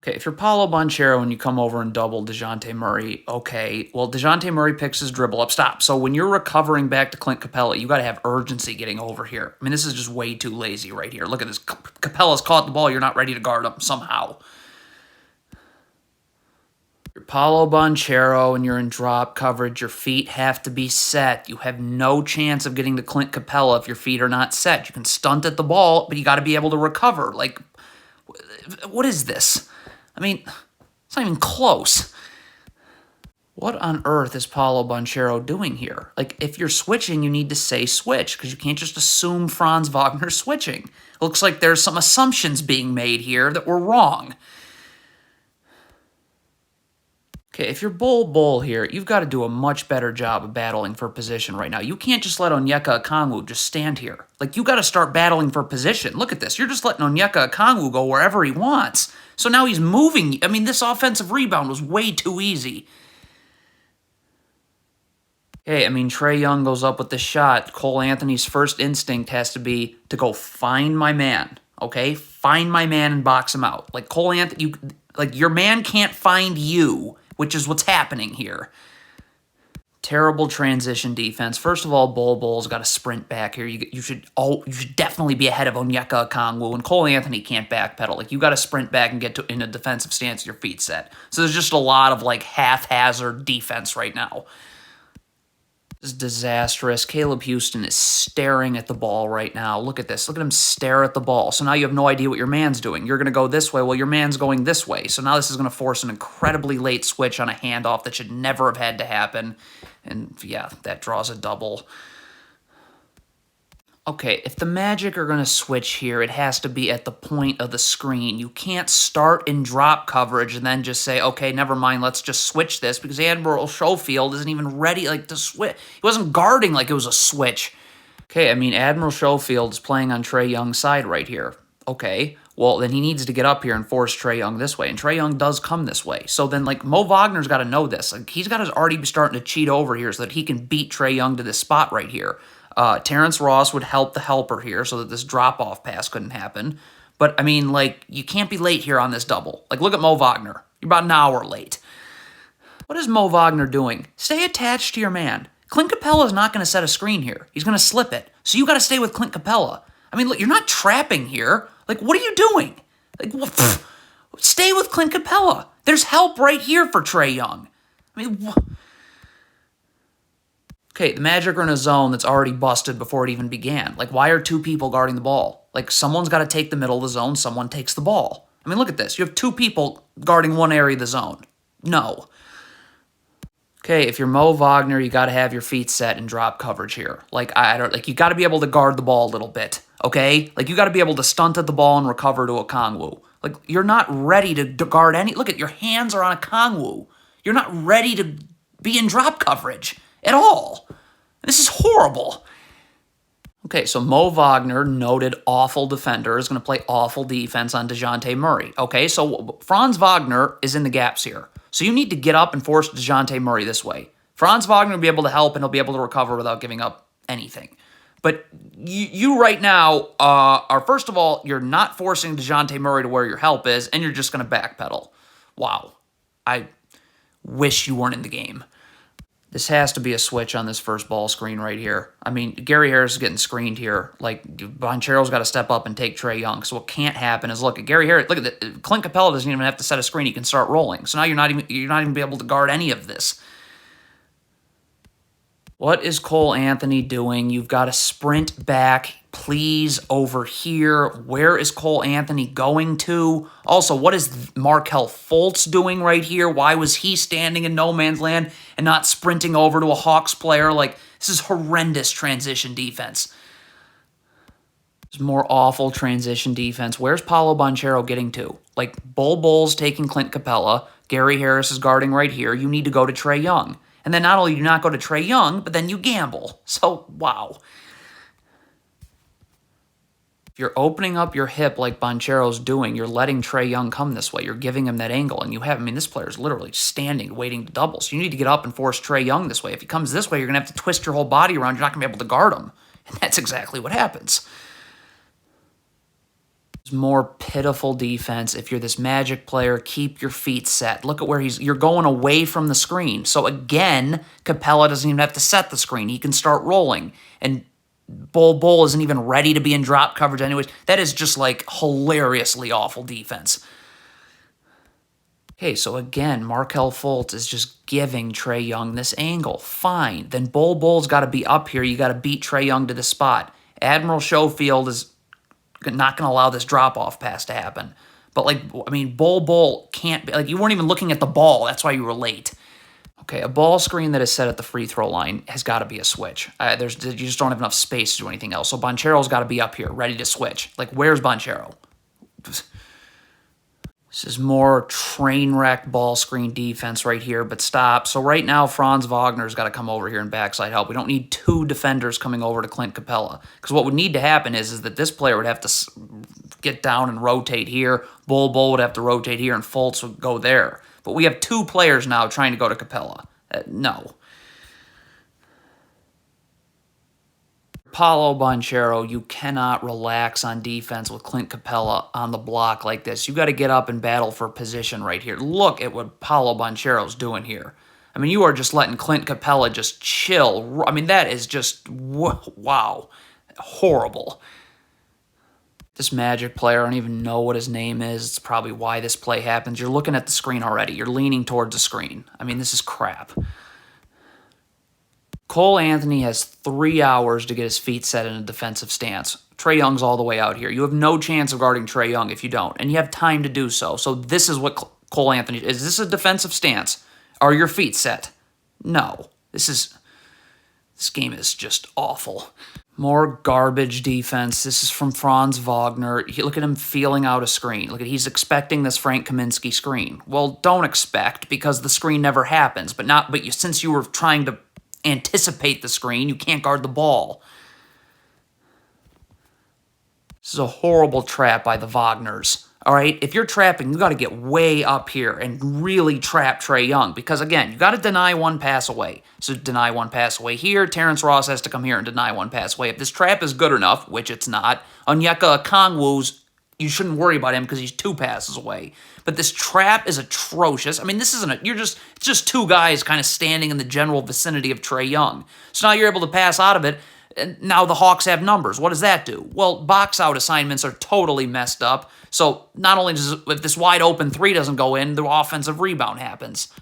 Okay, if you're Paulo Banchero and you come over and double DeJounte Murray, okay. Well, DeJounte Murray picks his dribble up. Stop. So when you're recovering back to Clint Capella, you got to have urgency getting over here. I mean, this is just way too lazy right here. Look at this. Capella's caught the ball. You're not ready to guard him somehow. You're Paulo Banchero and you're in drop coverage. Your feet have to be set. You have no chance of getting to Clint Capella if your feet are not set. You can stunt at the ball, but you got to be able to recover. Like, what is this? I mean, it's not even close. What on earth is Paulo Banchero doing here? Like, if you're switching, you need to say switch, because you can't just assume Franz Wagner's switching. It looks like there's some assumptions being made here that were wrong. Okay, if you're Bull here, you've got to do a much better job of battling for position right now. You can't just let Onyeka Okongwu just stand here. Like, you got to start battling for position. Look at this. You're just letting Onyeka Okongwu go wherever he wants. So now he's moving. I mean, this offensive rebound was way too easy. Okay, I mean, Trae Young goes up with the shot. Cole Anthony's first instinct has to be to go find my man, okay? Find my man and box him out. Like, Cole Anthony, your man can't find you, which is what's happening here. Terrible transition defense. First of all, Bull's got to sprint back here. You should definitely be ahead of Onyeka Okongwu, and Cole Anthony can't backpedal. Like, you got to sprint back and get in a defensive stance with your feet set. So there's just a lot of like haphazard defense right now. This is disastrous. Caleb Houston is staring at the ball right now. Look at this. Look at him stare at the ball. So now you have no idea what your man's doing. You're going to go this way. Well, your man's going this way. So now this is going to force an incredibly late switch on a handoff that should never have had to happen. And yeah, that draws a double. Okay, if the Magic are going to switch here, it has to be at the point of the screen. You can't start in drop coverage and then just say, okay, never mind, let's just switch this, because Admiral Schofield isn't even ready to switch. He wasn't guarding like it was a switch. Okay, I mean, Admiral Schofield is playing on Trae Young's side right here. Okay, well, then he needs to get up here and force Trae Young this way, and Trae Young does come this way. So then, Mo Wagner's got to know this. Like, he's got to already be starting to cheat over here so that he can beat Trae Young to this spot right here. Terrence Ross would help the helper here so that this drop-off pass couldn't happen. But, I mean, you can't be late here on this double. Look at Mo Wagner. You're about an hour late. What is Mo Wagner doing? Stay attached to your man. Clint Capella is not going to set a screen here. He's going to slip it. So you got to stay with Clint Capella. I mean, look, you're not trapping here. What are you doing? Stay with Clint Capella. There's help right here for Trae Young. I mean, okay, the Magic are in a zone that's already busted before it even began. Why are two people guarding the ball? Someone's got to take the middle of the zone, someone takes the ball. I mean, look at this. You have two people guarding one area of the zone. No. Okay, if you're Mo Wagner, you got to have your feet set and drop coverage here. You got to be able to guard the ball a little bit, okay? You got to be able to stunt at the ball and recover to Okongwu. You're not ready to guard any... Look, your hands are on Okongwu. You're not ready to be in drop coverage at all. This is horrible. Okay, so Mo Wagner, noted awful defender, is going to play awful defense on DeJounte Murray. Okay, so Franz Wagner is in the gaps here. So you need to get up and force DeJounte Murray this way. Franz Wagner will be able to help, and he'll be able to recover without giving up anything. But you right now are, first of all, you're not forcing DeJounte Murray to where your help is, and you're just going to backpedal. Wow. I wish you weren't in the game. This has to be a switch on this first ball screen right here. I mean, Gary Harris is getting screened here. Banchero's got to step up and take Trae Young. So what can't happen is, look at Gary Harris. Look at that. Clint Capella doesn't even have to set a screen. He can start rolling. So now you're not even be able to guard any of this. What is Cole Anthony doing? You've got to sprint back, please, over here. Where is Cole Anthony going to? Also, what is Markelle Fultz doing right here? Why was he standing in no man's land and not sprinting over to a Hawks player? This is horrendous transition defense. There's more awful transition defense. Where's Paulo Banchero getting to? Bull's taking Clint Capella. Gary Harris is guarding right here. You need to go to Trae Young. And then not only do you not go to Trae Young, but then you gamble. So, wow. If you're opening up your hip like Banchero's doing, you're letting Trae Young come this way. You're giving him that angle. And this player's literally standing, waiting to double. So you need to get up and force Trae Young this way. If he comes this way, you're going to have to twist your whole body around. You're not going to be able to guard him. And that's exactly what happens. More pitiful defense. If you're this Magic player, keep your feet set. Look at where you're going away from the screen. So again, Capella doesn't even have to set the screen. He can start rolling. And Bull isn't even ready to be in drop coverage anyways. That is just like hilariously awful defense. Okay, so again, Markelle Fultz is just giving Trae Young this angle. Fine. Then Bull's got to be up here. You got to beat Trae Young to the spot. Admiral Schofield is not going to allow this drop-off pass to happen. But, like, I mean, Bull can't be, like, you weren't even looking at the ball. That's why you were late. Okay, a ball screen that is set at the free throw line has got to be a switch. You just don't have enough space to do anything else. So Banchero's got to be up here, ready to switch. Like, where's Banchero? This is more train wreck ball screen defense right here, but stop. So right now, Franz Wagner's got to come over here and backside help. We don't need two defenders coming over to Clint Capella. Because what would need to happen is that this player would have to get down and rotate here. Bull would have to rotate here, and Fultz would go there. But we have two players now trying to go to Capella. No. Paolo Banchero, you cannot relax on defense with Clint Capella on the block like this. You got to get up and battle for position right here. Look at what Paolo Banchero's doing here. I mean, you are just letting Clint Capella just chill. I mean, that is just, wow, horrible. This Magic player, I don't even know what his name is. It's probably why this play happens. You're looking at the screen already. You're leaning towards the screen. I mean, this is crap. Cole Anthony has 3 hours to get his feet set in a defensive stance. Trae Young's all the way out here. You have no chance of guarding Trae Young if you don't, and you have time to do so. So this is what Cole Anthony... Is this a defensive stance? Are your feet set? No. This game is just awful. More garbage defense. This is from Franz Wagner. Look at him feeling out a screen. Look at he's expecting this Frank Kaminsky screen. Well, don't expect, because the screen never happens. Since you were trying to anticipate the screen, you can't guard the ball. This is a horrible trap by the Wagners. All right, if you're trapping, you got to get way up here and really trap Trae Young, because again, you got to deny one pass away. So deny one pass away here. Terrence Ross has to come here and deny one pass away. If this trap is good enough, which it's not, Onyeka Okongwu's, you shouldn't worry about him because he's 2 passes away. But this trap is atrocious. I mean, this isn't it's just 2 guys kind of standing in the general vicinity of Trae Young. So now you're able to pass out of it, and now the Hawks have numbers. What does that do? Well, box out assignments are totally messed up. So not only if this wide open 3 doesn't go in, the offensive rebound happens.